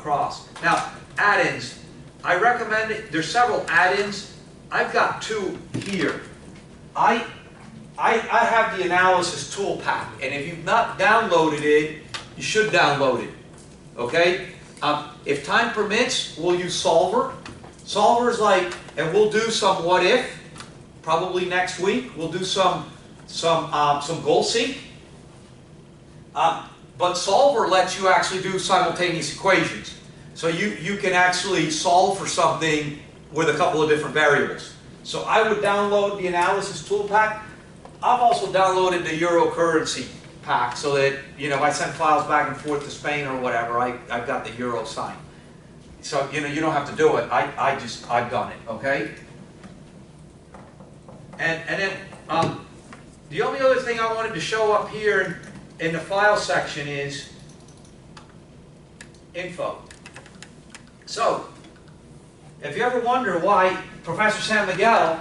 across. Now, add-ins. I recommend it. There's several add-ins. I've got 2 here. I have the analysis tool pack, and if you've not downloaded it, you should download it. Okay? If time permits, we'll use Solver. Solver's like, and we'll do some what if, probably next week. We'll do some goal seek. But Solver lets you actually do simultaneous equations. So you can actually solve for something with a couple of different variables. So I would download the analysis tool pack. I've also downloaded the Euro currency pack so that, you know, if I send files back and forth to Spain or whatever, I've got the Euro sign. So, you know, you don't have to do it. I've done it, okay? And then the only other thing I wanted to show up here in the file section is info. So, if you ever wonder why Professor San Miguel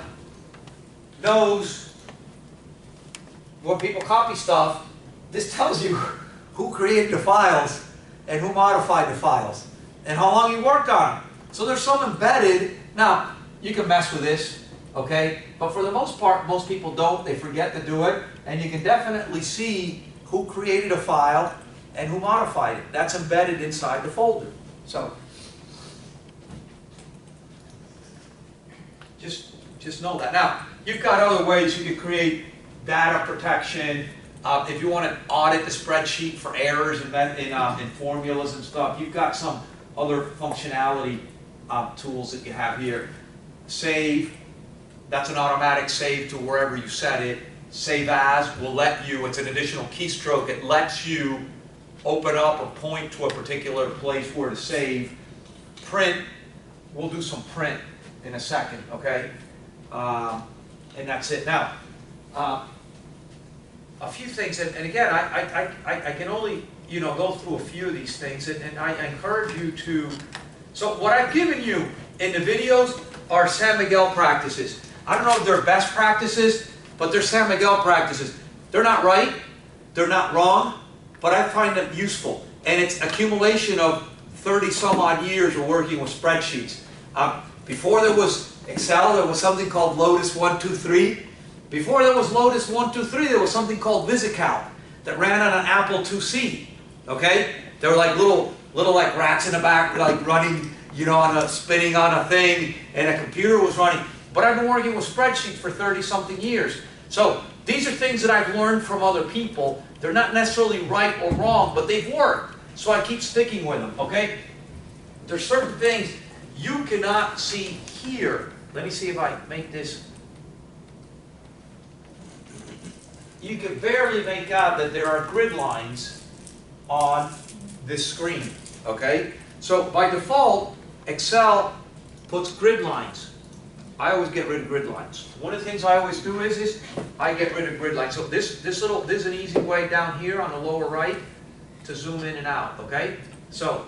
knows when people copy stuff, this tells you who created the files and who modified the files and how long you worked on them. So there's some embedded. Now, you can mess with this, okay? But for the most part, most people don't. They forget to do it. And you can definitely see who created a file and who modified it. That's embedded inside the folder. So, just know that. Now, you've got other ways you can create data protection. If you want to audit the spreadsheet for errors in formulas and stuff, you've got some other functionality tools that you have here. Save, that's an automatic save to wherever you set it. Save as will let you, it's an additional keystroke, it lets you open up or point to a particular place where to save. Print, we'll do some print in a second, okay? And that's it. Now, a few things, and again, I can only, you know, go through a few of these things, and I encourage you to, so what I've given you in the videos are San Miguel practices. I don't know if they're best practices, but they're San Miguel practices. They're not right, they're not wrong, but I find them useful. And it's accumulation of 30 some odd years of working with spreadsheets. Before there was Excel, there was something called Lotus 123. Before there was Lotus 123, there was something called VisiCalc that ran on an Apple IIc. Okay? They were like little like rats in the back, like running, you know, spinning on a thing, and a computer was running. But I've been working with spreadsheets for 30-something years. So these are things that I've learned from other people. They're not necessarily right or wrong, but they've worked. So I keep sticking with them, okay? There's certain things you cannot see here. Let me see if I make this. You can barely make out that there are grid lines on this screen, okay? So by default, Excel puts grid lines. I always get rid of grid lines. One of the things I always do is I get rid of grid lines. So this is an easy way down here on the lower right to zoom in and out, okay? So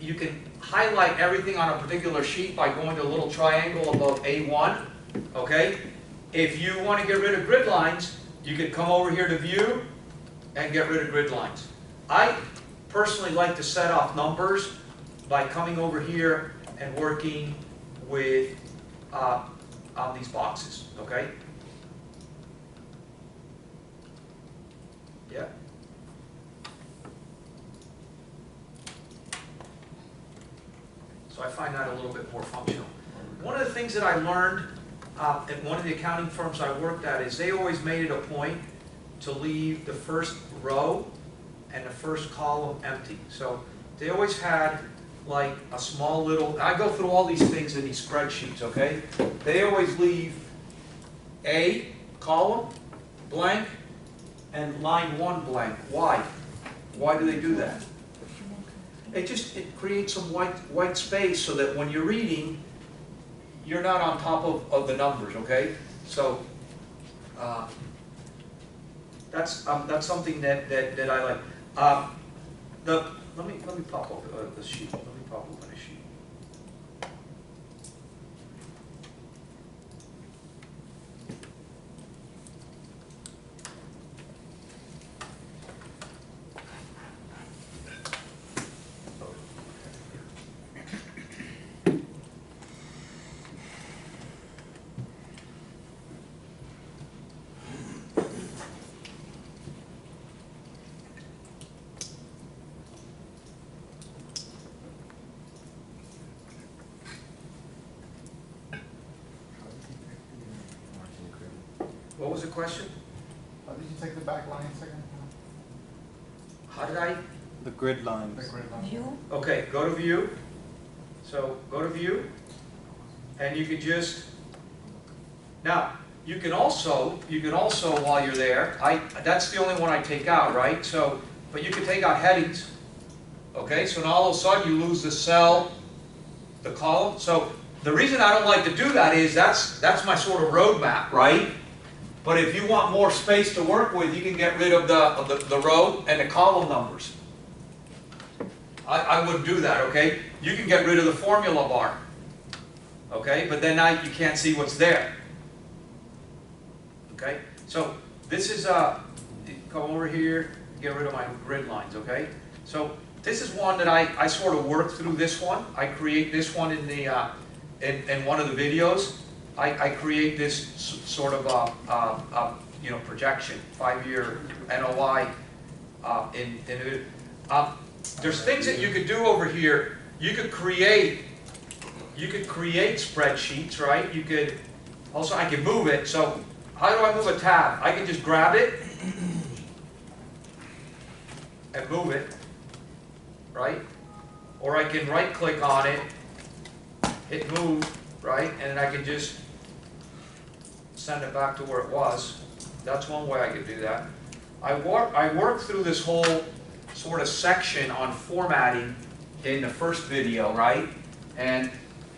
you can highlight everything on a particular sheet by going to a little triangle above A1, okay? If you want to get rid of grid lines, you can come over here to View and get rid of grid lines. I personally like to set off numbers by coming over here and working with on these boxes, okay? Yeah. So I find that a little bit more functional. One of the things that I learned at one of the accounting firms I worked at is they always made it a point to leave the first row and the first column empty. So they always had like a small little, I go through all these things in these spreadsheets, okay? They always leave a column blank and line 1 blank. Why? Why do they do that? It creates some white space so that when you're reading, you're not on top of the numbers, okay? So that's something that I like. Let me pop up the sheet. Let me pop open a sheet. was the question? Did you take the back line a second? How did I? The grid lines. The grid line. View? Okay, go to view. So go to view, and you can just, now, you can also while you're there, that's the only one I take out, right? So, but you can take out headings. Okay, so now all of a sudden you lose the cell, the column. So the reason I don't like to do that is that's my sort of roadmap, right? But if you want more space to work with, you can get rid of the row and the column numbers. I wouldn't do that, okay? You can get rid of the formula bar, okay? But then now you can't see what's there, okay? So this is, come over here, get rid of my grid lines, okay? So this is one that I sort of work through this one. I create this one in the, in one of the videos. I create this sort of, you know, projection, 5-year NOI there's things that you could do over here. You could create spreadsheets, right? You could also, I can move it. So how do I move a tab? I can just grab it and move it, right? Or I can right click on it, hit move, right? And then I can just send it back to where it was. That's one way I could do that. I work through this whole sort of section on formatting in the first video, right? And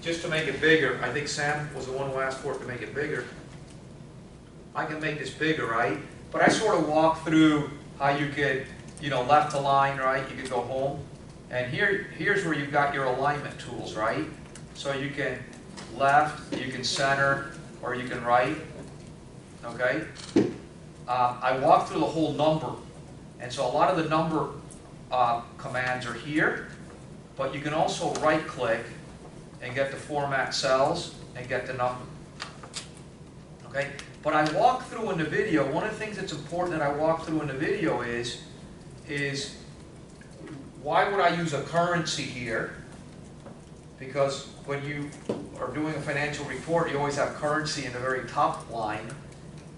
just to make it bigger, I think Sam was the one who asked for it to make it bigger. I can make this bigger, right? But I sort of walk through how you could, you know, left align, right? You could go home. And here's where you've got your alignment tools, right? So you can left, you can center, or you can right, okay? I walk through the whole number. And so a lot of the number commands are here, but you can also right click and get the format cells and get the number. Okay? But I walk through in the video, one of the things that's important that I walk through in the video is why would I use a currency here? Because when you are doing a financial report, you always have currency in the very top line,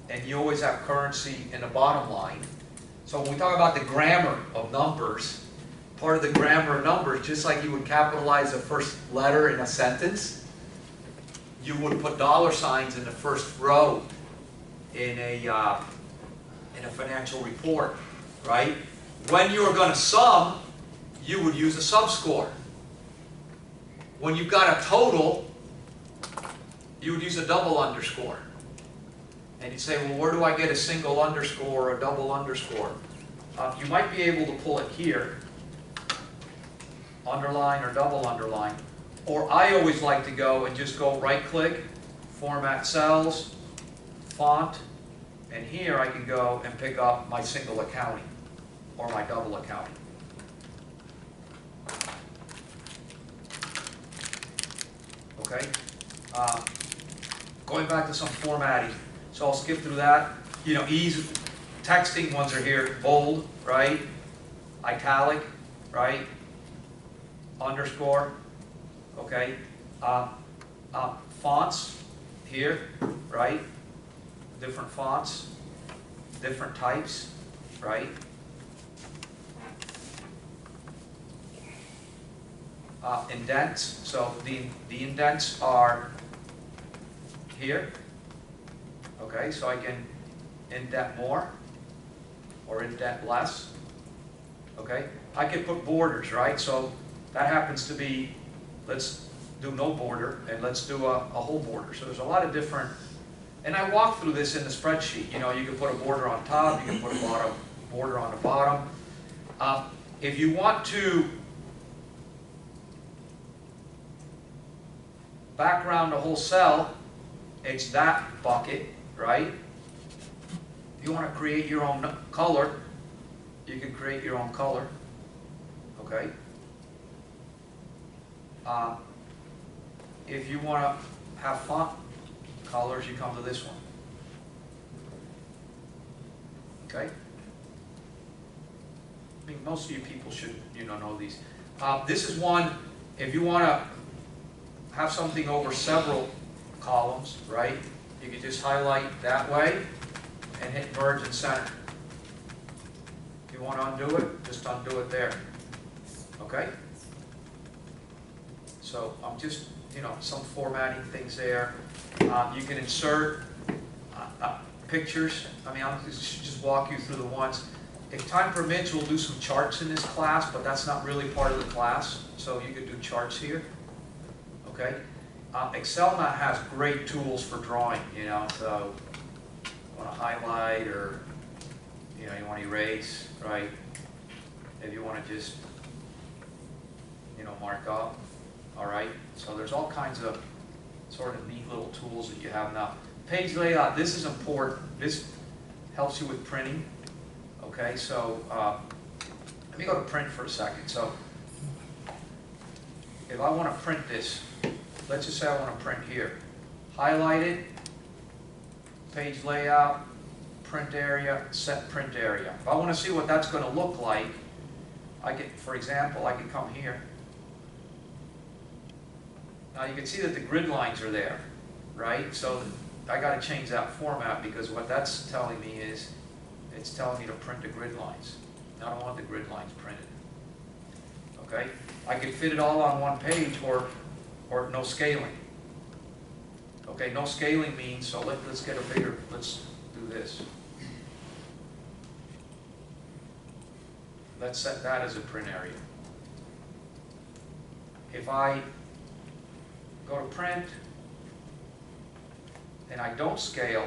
and you always have currency in the bottom line. So when we talk about the grammar of numbers, part of the grammar of numbers, just like you would capitalize the first letter in a sentence, you would put dollar signs in the first row in a financial report, right? When you are going to sum, you would use a subscore. When you've got a total, you would use a double underscore. And you say, well, where do I get a single underscore or a double underscore? You might be able to pull it here, underline or double underline. Or I always like to go and just go right click, format cells, font, and here I can go and pick up my single accounting or my double accounting. Okay? Going back to some formatting. So I'll skip through that. You know, ease, texting ones are here. Bold, right? Italic, right? Underscore, okay? Fonts here, right? Different fonts, different types, right? Indents, so the indents are here. Okay, so I can indent more or indent less. Okay, I can put borders, right? So that happens to be, let's do no border and let's do a whole border. So there's a lot of different, and I walk through this in the spreadsheet. You know, you can put a border on top, you can put a border on the bottom. If you want to background the whole cell, it's that bucket, right? If you want to create your own color, you can create your own color, okay? If you want to have font colors, you come to this one, okay? I mean, most of you people should, you know these. This is one, if you want to have something over several columns, right? You can just highlight that way, and hit merge and center. If you want to undo it, just undo it there. Okay? So I'm just, some formatting things there. You can insert pictures. I mean, I'll just walk you through the ones. If time permits, we'll do some charts in this class, but that's not really part of the class. So you could do charts here. Okay? Excel now has great tools for drawing, so you want to highlight or, you want to erase, right? If you want to just, mark up, all right? So there's all kinds of sort of neat little tools that you have now. Page layout, this is important. This helps you with printing, okay? So let me go to print for a second. So if I want to print this, let's just say I want to print here. Highlight it, page layout, print area, set print area. If I want to see what that's going to look like, for example, I can come here. Now you can see that the grid lines are there, right? So I got to change that format because what that's telling me is, it's telling me to print the grid lines. I don't want the grid lines printed. Okay? I could fit it all on one page or no scaling. Okay, no scaling means, so let's get a bigger, let's do this. Let's set that as a print area. If I go to print and I don't scale,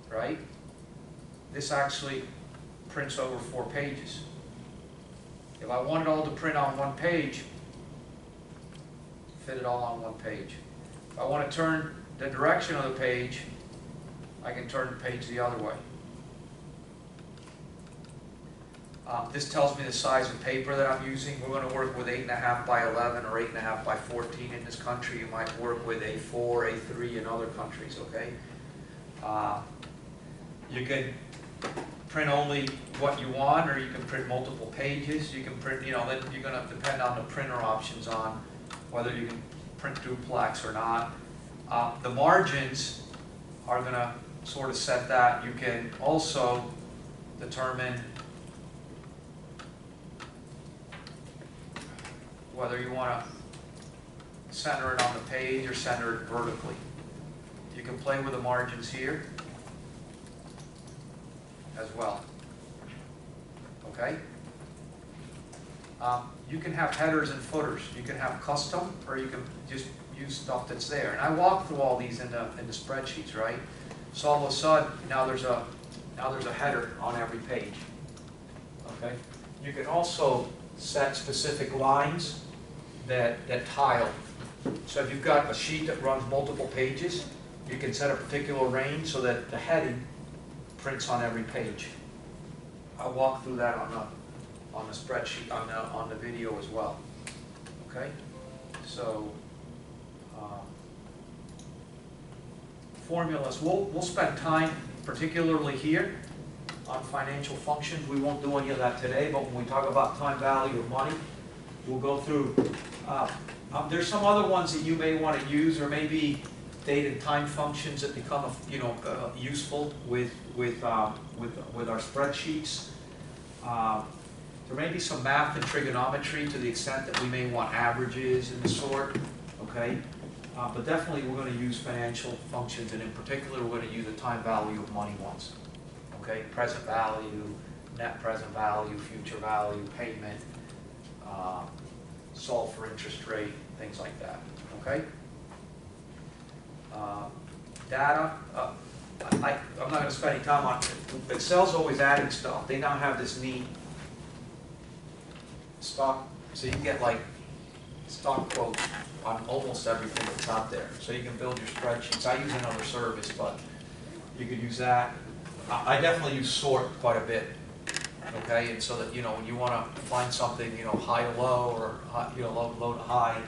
right, this actually prints over 4 pages. If I want it all to print on one page, fit it all on one page. If I want to turn the direction of the page, I can turn the page the other way. This tells me the size of paper that I'm using. We're going to work with 8.5 by 11 or 8.5 by 14 in this country. You might work with A4, A3 in other countries, okay? You can print only what you want, or you can print multiple pages. You can print, you're going to depend on the printer options on whether you can print duplex or not. The margins are going to sort of set that. You can also determine whether you want to center it on the page or center it vertically. You can play with the margins here as well. Okay? You can have headers and footers. You can have custom, or you can just use stuff that's there. And I walk through all these in the spreadsheets, right? So all of a sudden, now there's a header on every page. Okay? You can also set specific lines that tile. So if you've got a sheet that runs multiple pages, you can set a particular range so that the heading prints on every page. I'll walk through that on the spreadsheet, on the video as well. Okay? So formulas, we'll spend time particularly here on financial functions. We won't do any of that today, but when we talk about time value of money, we'll go through. There's some other ones that you may want to use, or maybe date and time functions that become useful with our spreadsheets. There may be some math and trigonometry to the extent that we may want averages and the sort. Okay, but definitely we're going to use financial functions, and in particular we're going to use the time value of money ones. Okay, present value, net present value, future value, payment, solve for interest rate, things like that. Okay? Data, I'm not going to spend any time on it. Excel's always adding stuff. They now have this neat stock, so you can get like stock quotes on almost everything that's out there. So you can build your spreadsheets. I use another service, but you could use that. I definitely use sort quite a bit, okay? And so that, when you want to find something, high to low, or low to high,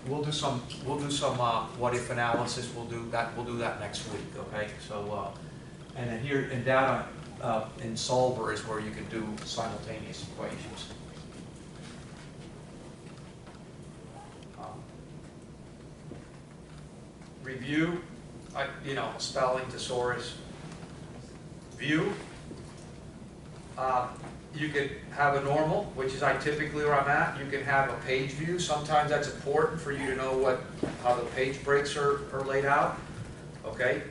we'll do some what if analysis. We'll do that next week, okay? So, and then here in data, in Solver is where you can do simultaneous equations. Review. you know, spelling, thesaurus, view. You could have a normal, which is typically where I'm at. You can have a page view. Sometimes that's important for you to know how the page breaks are laid out. Okay.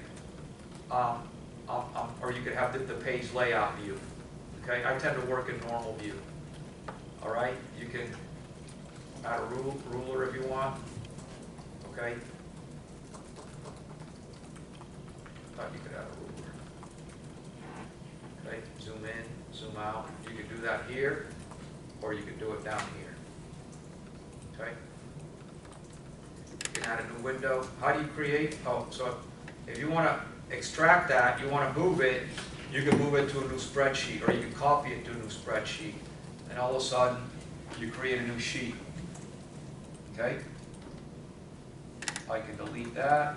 Or you could have the page layout view. Okay. I tend to work in normal view. All right. You can add a ruler if you want. Okay. Thought you could add a ruler. Okay. Zoom in, zoom out. You could do that here, or you could do it down here. Okay. You can add a new window. How do you create? Oh, so if you want to extract that, you want to move it, you can move it to a new spreadsheet, or you can copy it to a new spreadsheet, and all of a sudden you create a new sheet. Okay. I can delete that.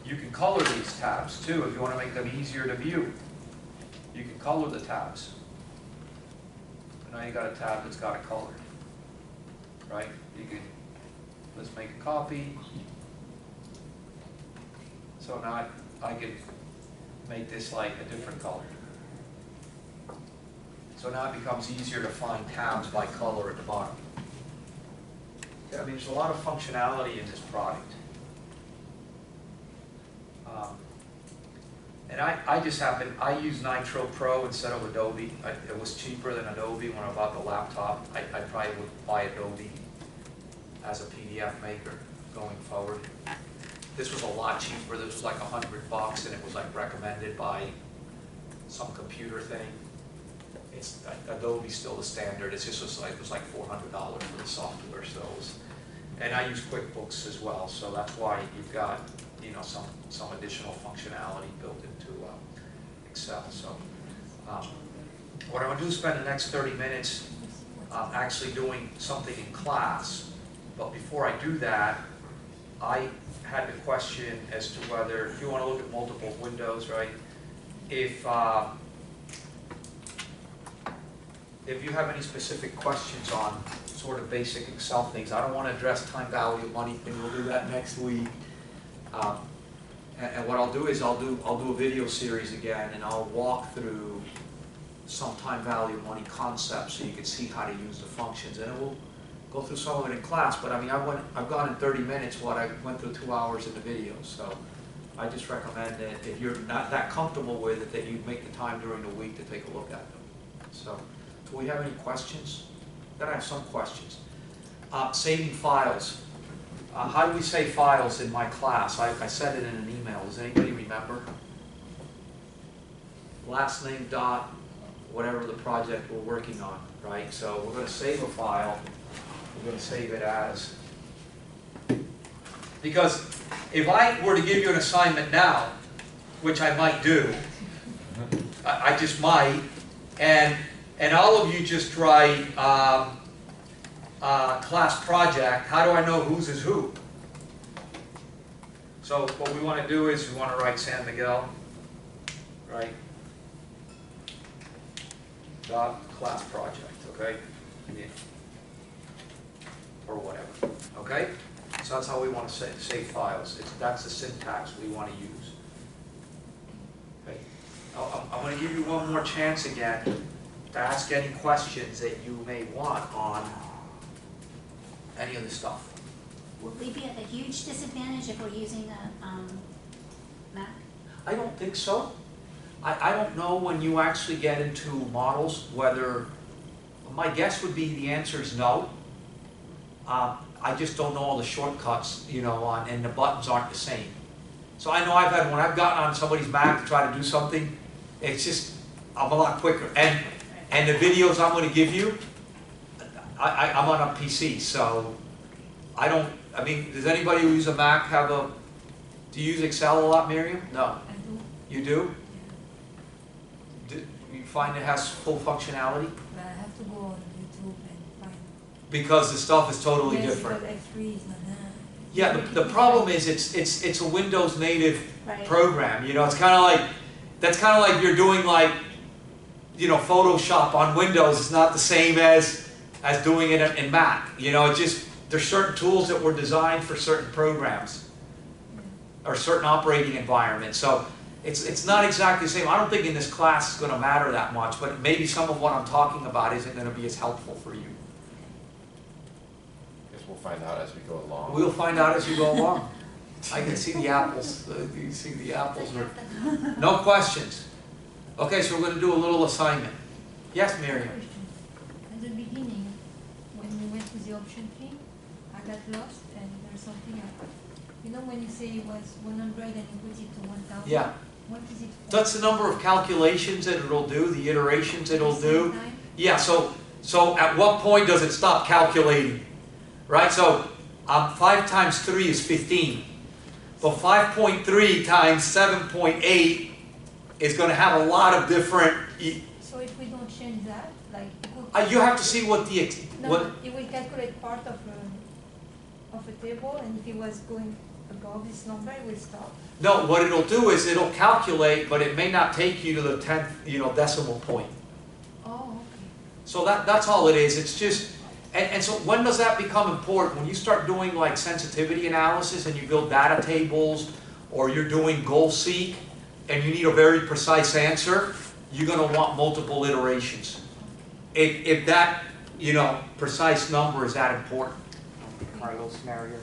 You can color these tabs too if you want to make them easier to view. You can color the tabs. Now you got a tab that's got a color, right? You can, let's make a copy. So now I can make this like a different color. So now it becomes easier to find tabs by color at the bottom. I mean, there's a lot of functionality in this product. And I use Nitro Pro instead of Adobe. It was cheaper than Adobe when I bought the laptop. I probably would buy Adobe as a PDF maker going forward. This was a lot cheaper. This was like $100, and it was like recommended by some computer thing. Adobe's still the standard. It was like $400 for the software. So it was, and I use QuickBooks as well. So that's why you've got, you know, some additional functionality built into Excel. So what I'm going to do is spend the next 30 minutes actually doing something in class. But before I do that, I had the question as to whether, if you want to look at multiple windows, right? If you have any specific questions on sort of basic Excel things, I don't want to address time value of money thing. We'll do that next week. And what I'll do is I'll do a video series again, and I'll walk through some time value of money concepts so you can see how to use the functions. And we'll go through some of it in class. But I mean, I've gone in 30 minutes what I went through 2 hours in the video. So I just recommend that if you're not that comfortable with it, that you make the time during the week to take a look at them. So do we have any questions? Then I have some questions. Saving files. How do we save files in my class? I said it in an email. Does anybody remember? Last name dot whatever the project we're working on, right? So we're going to save a file. We're going to save it as. Because if I were to give you an assignment now, which I might do, I just might, and all of you just write class project, how do I know whose is who? So what we want to do is we want to write San Miguel, right? Dot class project, okay? Yeah. Or whatever, okay? So that's how we want to save files. That's the syntax we want to use. Okay. I'm going to give you one more chance again to ask any questions that you may want on any of the stuff. Will we be at a huge disadvantage if we're using a Mac? I don't think so. I don't know when you actually get into models whether, my guess would be the answer is no. I just don't know all the shortcuts, you know, and the buttons aren't the same. So I know when I've gotten on somebody's Mac to try to do something, it's just, I'm a lot quicker. And the videos I'm going to give you, I'm on a PC, so I mean, does anybody who uses a Mac do you use Excel a lot, Miriam? No. I do. You do? Do you find it has full functionality? But I have to go on YouTube and find. Because the stuff is totally Yes, different. but X3 is not that. Yeah, the problem is it's a Windows native Right. program. You know, it's kind of like, that's kind of like you're doing like, you know, Photoshop on Windows. It's not the same as doing it in Mac. You know, it's just, there's certain tools that were designed for certain programs. or certain operating environments. So it's not exactly the same. I don't think in this class it's going to matter that much, but maybe some of what I'm talking about isn't going to be as helpful for you. Guess we'll find out as we go along. We'll find out as you go along. I can see the apples. You see the apples. No questions. Okay, so we're going to do a little assignment. Yes, Miriam? At the beginning, when we went to the option tree, I got lost and there's something else. You know when you say it was 100 and you put it to 1000? Yeah. What is it for? That's the number of calculations that it'll do, the iterations it'll do. Yeah, so at what point does it stop calculating? Right, so 5 times 3 is 15. But 5.3 times 7.8 is going to have a lot of different... So if we don't change that, like... you have to see what the... It will calculate part of a table, and if it was going above this number, it will stop. No, what it'll do is it'll calculate, but it may not take you to the 10th, decimal point. Oh, okay. So that's all it is. It's just... And so when does that become important? When you start doing like sensitivity analysis and you build data tables, or you're doing goal seek, and you need a very precise answer, you're going to want multiple iterations. If that, precise number is that important. Carlos scenarios.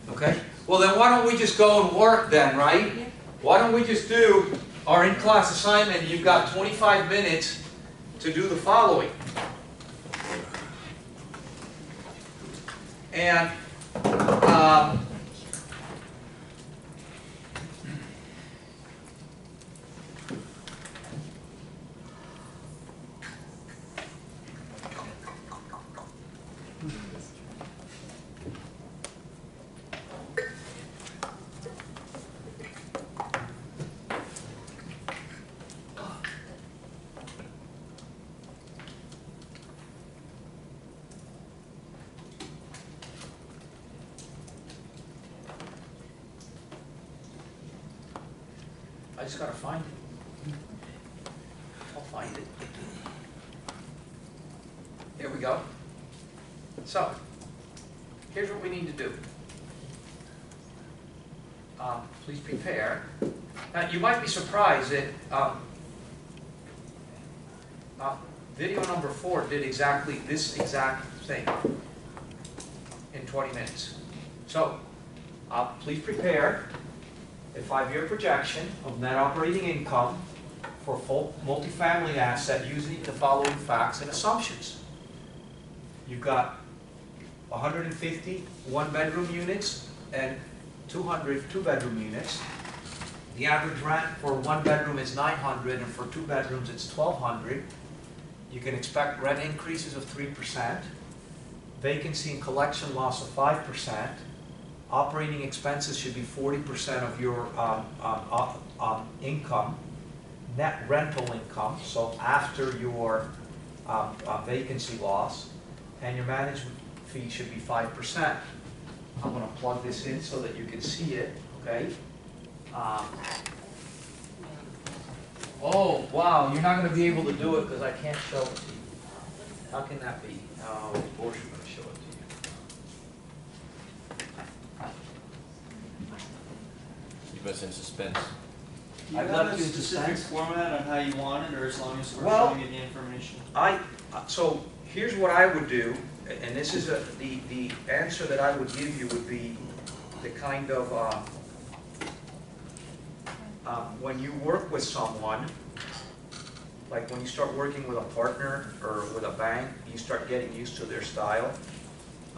Okay? Well then why don't we just go and work then, right? Yeah. Why don't we just do our in-class assignment? You've got 25 minutes to do the following. And I just gotta find it. I'll find it. Here we go. So, here's what we need to do. Please prepare. Now, you might be surprised that video number 4 did exactly this exact thing in 20 minutes. So, please prepare a 5-year projection of net operating income for full multifamily asset using the following facts and assumptions. You've got 150 one-bedroom units and 200 two-bedroom units. The average rent for one bedroom is $900, and for 2 bedrooms it's $1,200. You can expect rent increases of 3%, vacancy and collection loss of 5%. Operating expenses should be 40% of your income. Net rental income, so after your vacancy loss, and your management fee should be 5%. I'm going to plug this in so that you can see it, okay? Oh, wow, you're not going to be able to do it because I can't show it to you. How can that be? Oh, of course you're going to show it to you. Keep us in suspense. Do you I've have left a you in specific suspense. format on how you want it, or as long as we're Well, showing you the information? So here's what I would do, and this is the answer that I would give you would be the kind of, when you work with someone, like when you start working with a partner or with a bank, you start getting used to their style.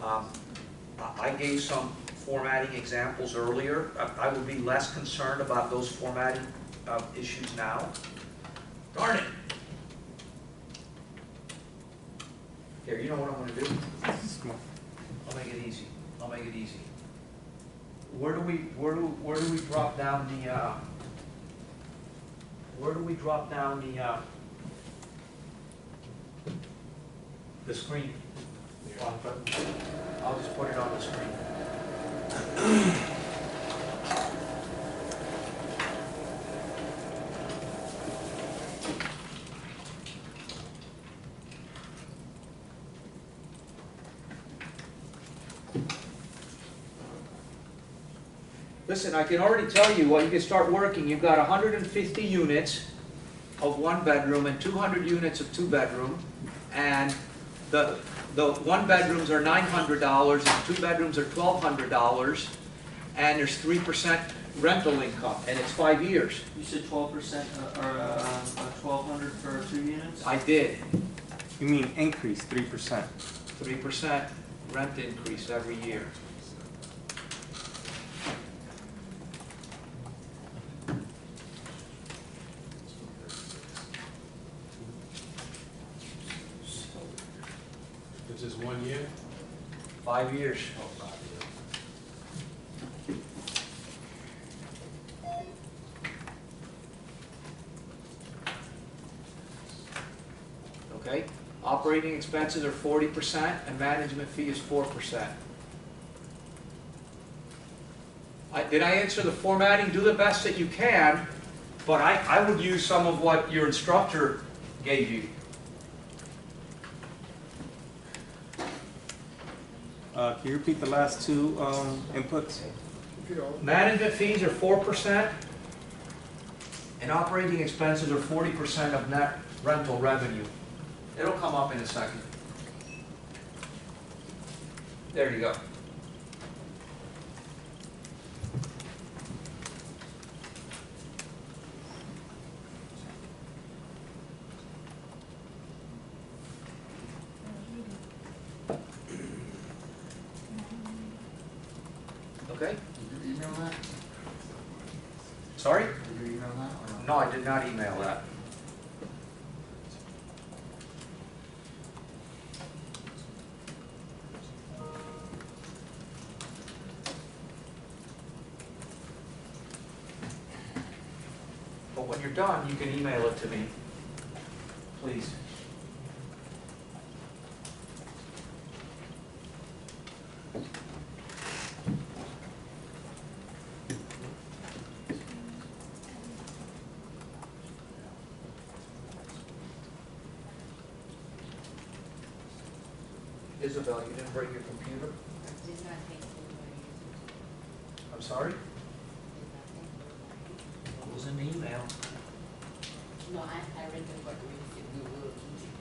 I gave some formatting examples earlier. I would be less concerned about those formatting issues now. Darn it! Here, you know what I'm going to do? I'll make it easy. I'll make it easy. Where do we drop down the the screen? I'll just put it on the screen. Listen, I can already tell you, well, you can start working, you've got 150 units of one bedroom and 200 units of two bedroom, and the one bedrooms are $900 and two bedrooms are $1,200, and there's 3% rental income, and it's 5 years. You said 12% or 1,200 for 2 units? I did. You mean increase 3%? 3% rent increase every year. This is 1 year? 5 years. Oh, 5 years. Okay? Operating expenses are 40% and management fee is 4%. Did I answer the formatting? Do the best that you can, but I would use some of what your instructor gave you. Can you repeat the last two inputs? Management fees are 4% and operating expenses are 40% of net rental revenue. It'll come up in a second. There you go. Okay? Did you email that? Sorry? Did you email that or not? No, I did not email that. But when you're done, you can email it to me, please. Isabel, you didn't bring your computer? Did not think anybody I'm sorry? did not think It was in the email. No, I read the what we said we will keep.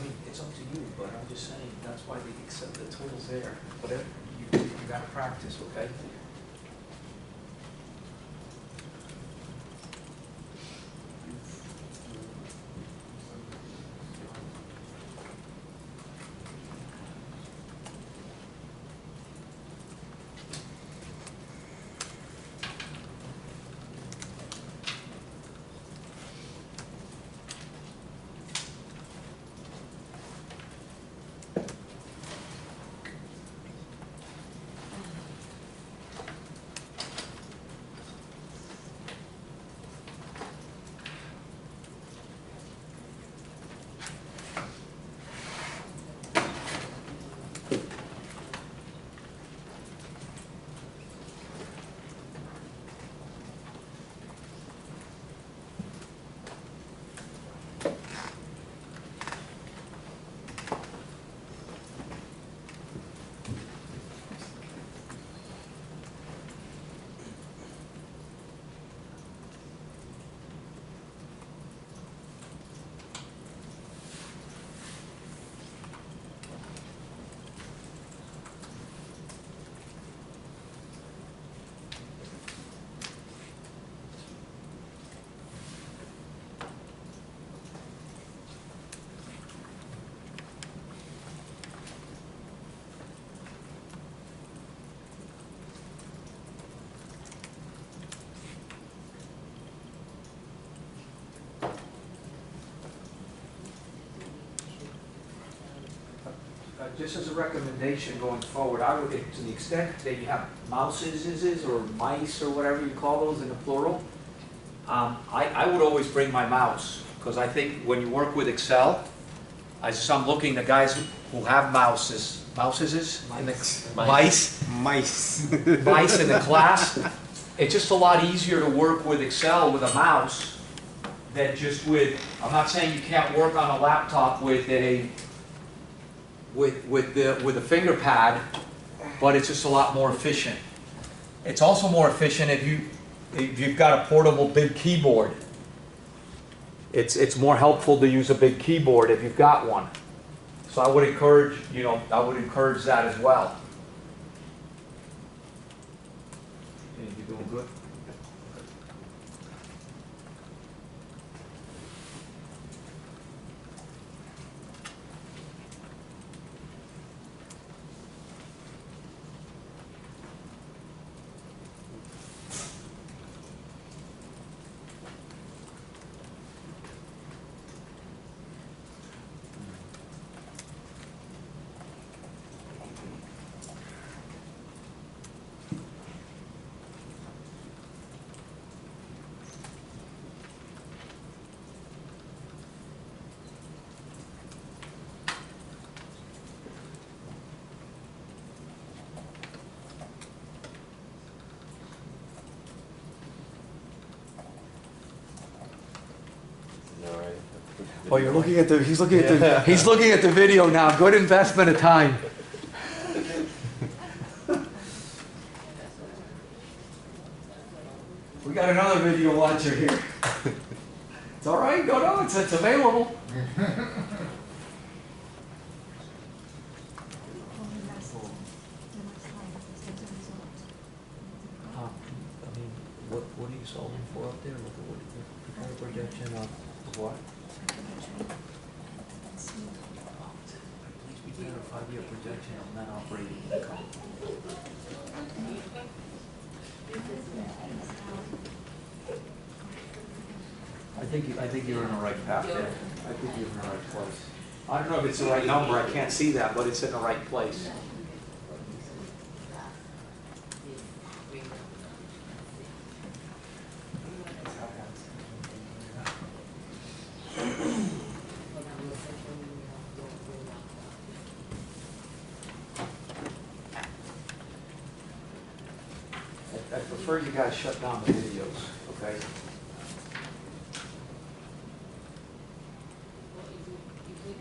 I mean, it's up to you, but I'm just saying, that's why they accept the tool's there. Whatever, you gotta practice, okay? Just as a recommendation going forward, I would, to the extent that you have mouses or mice or whatever you call those in the plural, I would always bring my mouse, because I think when you work with Excel, I'm looking at guys who have mice in the class. It's just a lot easier to work with Excel with a mouse than just with, I'm not saying you can't work on a laptop with a finger pad, but it's just a lot more efficient. It's also more efficient if you've got a portable big keyboard. It's more helpful to use a big keyboard if you've got one. So I would encourage, that as well. You doing good? Oh, you're looking at he's looking at the video now. Good investment of time. We got another video watcher here. It's all right, no, it's available. What are you solving for up there? What projection of what? Please be better 5-year projection of net operating income. I think you're in the right path there. I think you're in the right place. I don't know if it's the right number. I can't see that, but it's in the right place. I prefer you guys shut down the videos, okay?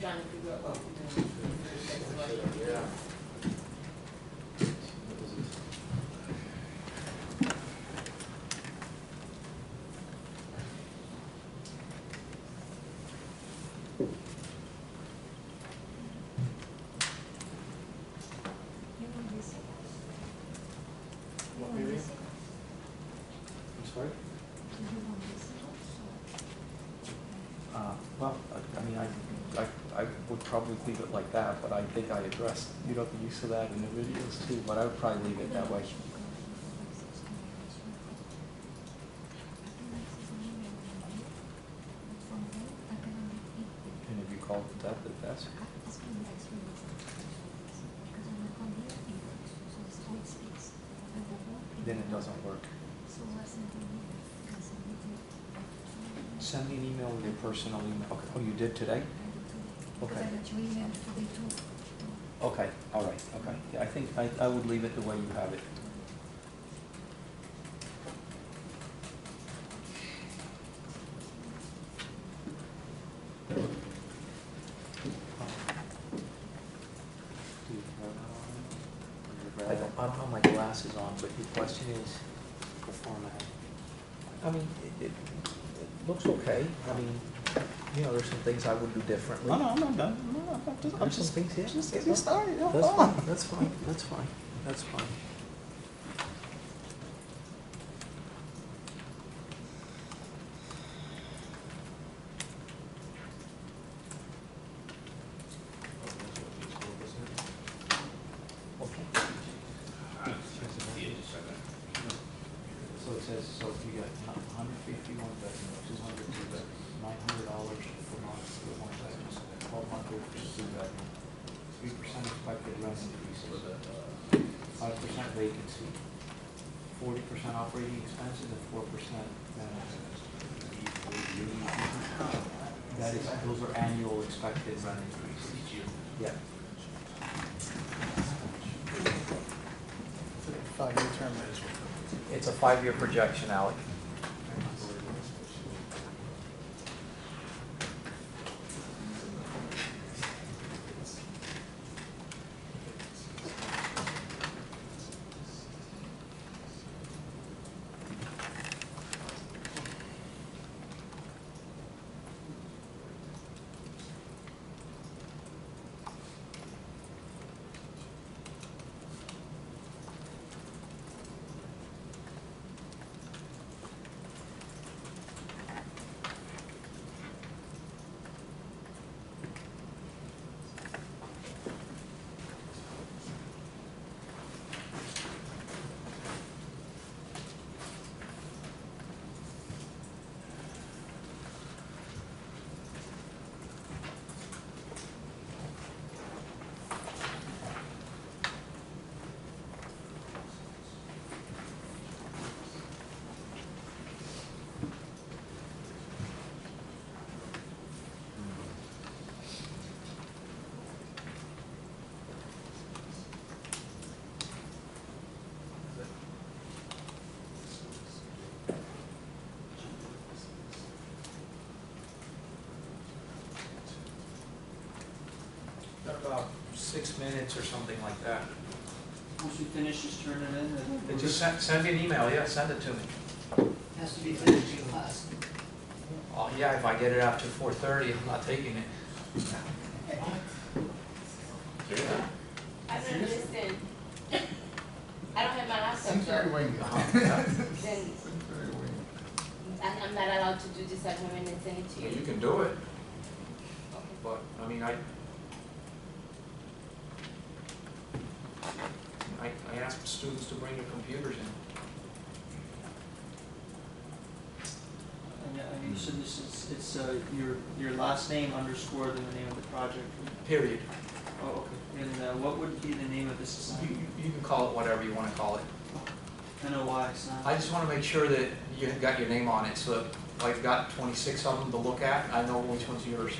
Trying to figure out what we're doing. Yeah. Well, I mean, I would probably leave it like that, but I think I addressed, you know, the use of that in the videos too, but I would probably leave it that way. And if you called it that, that's, then it doesn't work. Send me an email with your personal email. Okay. Oh, you did today? Okay. Okay, all right, okay. Yeah, I think I would leave it the way you have it. I don't have my glasses on, but your question is the format. I mean, it looks okay. I mean, you know, there's some things I would do differently. No, I'm not done. No, I'm There's some just things, yeah. just getting started. That's Hold fine, on. that's fine, that's fine, that's fine. Okay. So it says, so if you got 100 feet for one bedroom, 200 two bedroom, $900 per month for one bedroom, 1,200 for two bedroom, 3% expected rent increase, 5% vacancy, 40% operating expenses, and 4% benefits. That is, those are annual expected rent increases. Yeah. 5-year term is. It's a 5-year projection, Alec. Got about 6 minutes or something like that. Once we finish, just turn it in and. And just send me an email, yeah, send it to me. Has to be finished in class. Oh, yeah, if I get it after 4:30, I'm not taking it. I don't understand. I don't have my laptop, Seems very so windy. Yeah. then Seems very windy. I'm not allowed to do this at home and then send it to You you. can do it, Okay. but, I mean, I asked students to bring their computers in. And you said this is, it's your last name underscored in the name of the project. Period. Oh, okay. And what would be the name of this assignment? You can call it whatever you want to call it. NOI assignment? I just want to make sure that you got your name on it, so if I've got 26 of them to look at, I know which one's yours.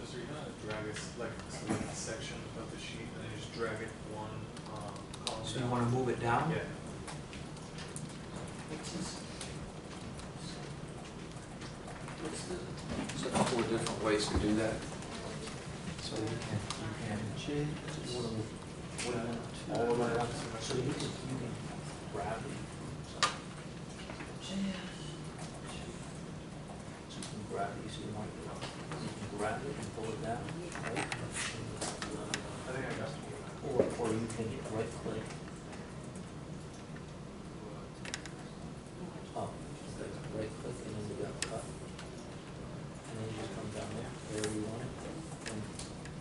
So you're gonna drag it, like, select a section of the sheet, and then you just drag it one, column So you down? want to move it down? Yeah. There's a couple of different ways to do that. So you can all the way up. So you can grab it. So you can gravity, so you might, you can grab it and pull it down, right? I think I got some. Or you can right click. Oh, okay, right click and then you got cut. And then you just come down there, wherever you want it, and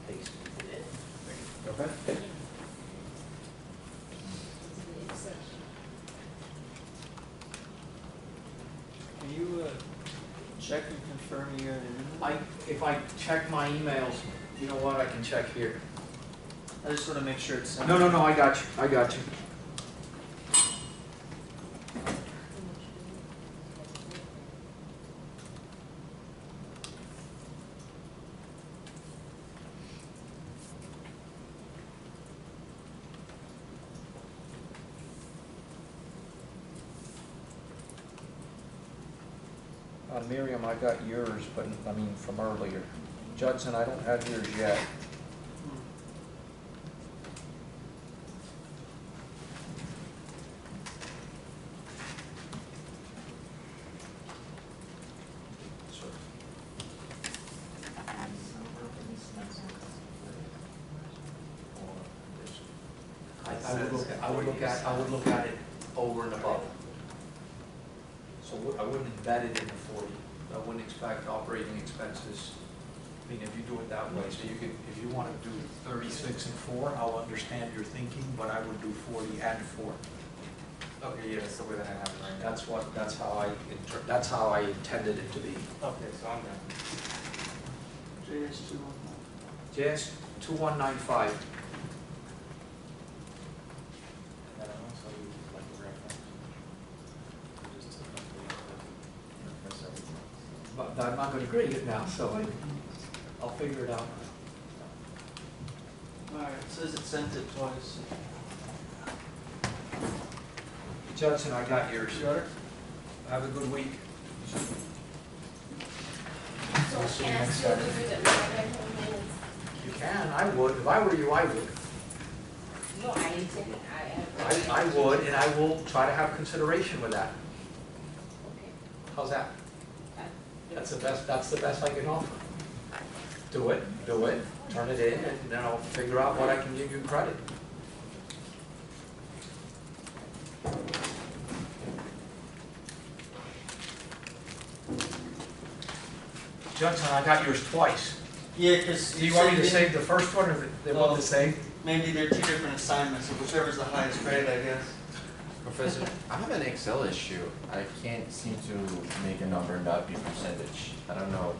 paste. Okay. Can you, check and confirm you got an invite? If I check my emails, you know what, I can check here. I just wanna make sure it's sent. No, I got you, I got you. Miriam, I got yours, but, I mean, from earlier. Judson, I don't have yours yet. I would look at it over and above. So I wouldn't embed it in the 40. I wouldn't expect operating expenses. I mean, if you do it that way, so you could, if you want to do 36 and 4, I'll understand your thinking, but I would do 40 and 4. Okay, yeah, that's the way that I have it right now. That's how I intended it to be. Okay, so I'm done. JS219. JS 2195. And then I also use like a reference. Just to reference everything. But I'm not going to grade it now, so I'll figure it out. Alright, it says it sent it twice. Judson, I got yours. Have a good week. So can I still do the minutes? You can, I would. If I were you, I would. No, I intend, I would, and I will try to have consideration with that. Okay. How's that? Uh, That's the best I can offer. Do it, turn it in, and then I'll figure out what I can give you credit. Judson, I got yours twice. Yeah, because Do you want me to save the first one, or they want to save? Maybe they're two different assignments, so whichever's the highest grade, I guess. Professor, I have an Excel issue. I can't seem to make a number not be percentage. I don't know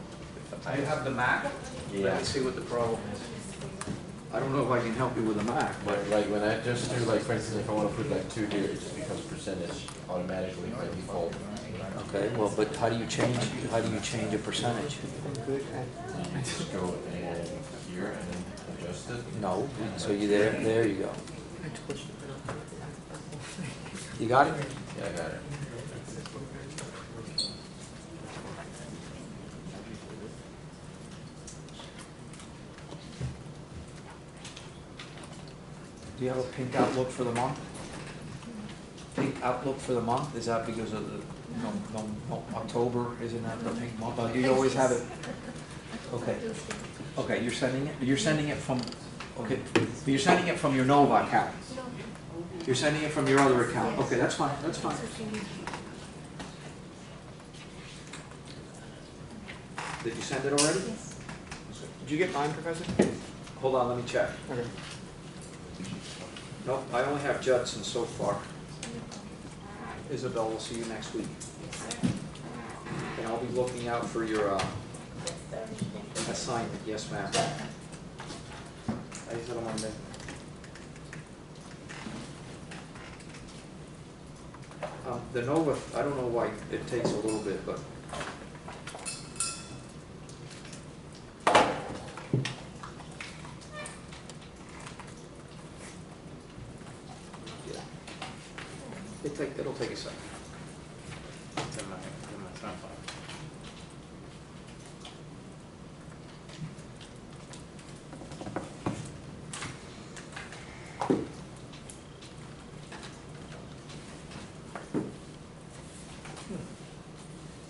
if I. You have the Mac? Let Yeah, me see what the problem is. I don't know if I can help you with the Mac, but but like when I just do like, for instance, if I want to put like 2 here, it just becomes percentage automatically by default. Okay, well, but how do you change a percentage? You just go and here and then adjust it. No, so you there you go. You got it? Yeah, I got it. Do you have a pink outlook for the month? Pink outlook for the month, is that because of the, no, October, isn't that the pink month? Oh, you always have it, okay. Okay, you're sending it from, okay, but you're sending it from your Nova account. You're sending it from your other account, okay, that's fine. Did you send it already? Yes. Did you get mine, Professor? Hold on, let me check. Okay. Nope, I only have Judson so far. Isabel, we'll see you next week. And I'll be looking out for your assignment. Yes, ma'am. I said on Monday. The Nova, I don't know why it takes a little bit, but. Yeah. It'll take a second. It's not fun.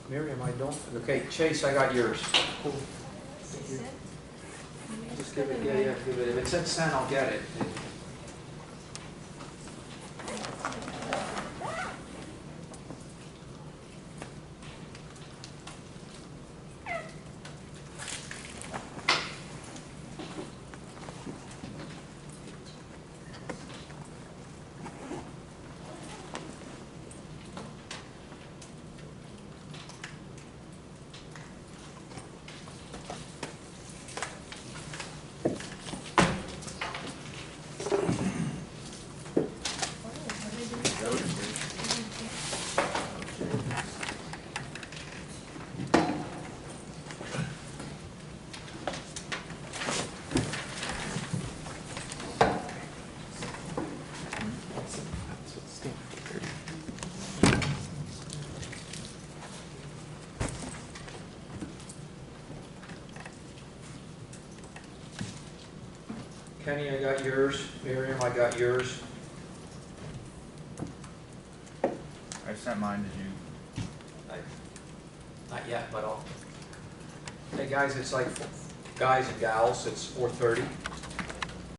Miriam, I don't, okay, Chase, I got yours. She said, Just give it, yeah, give it, if it says send, I'll get it. Kenny, I got yours. Miriam, I got yours. I sent mine, did you? Not yet, but I'll. Hey guys, it's like, guys and gals, it's 4:30.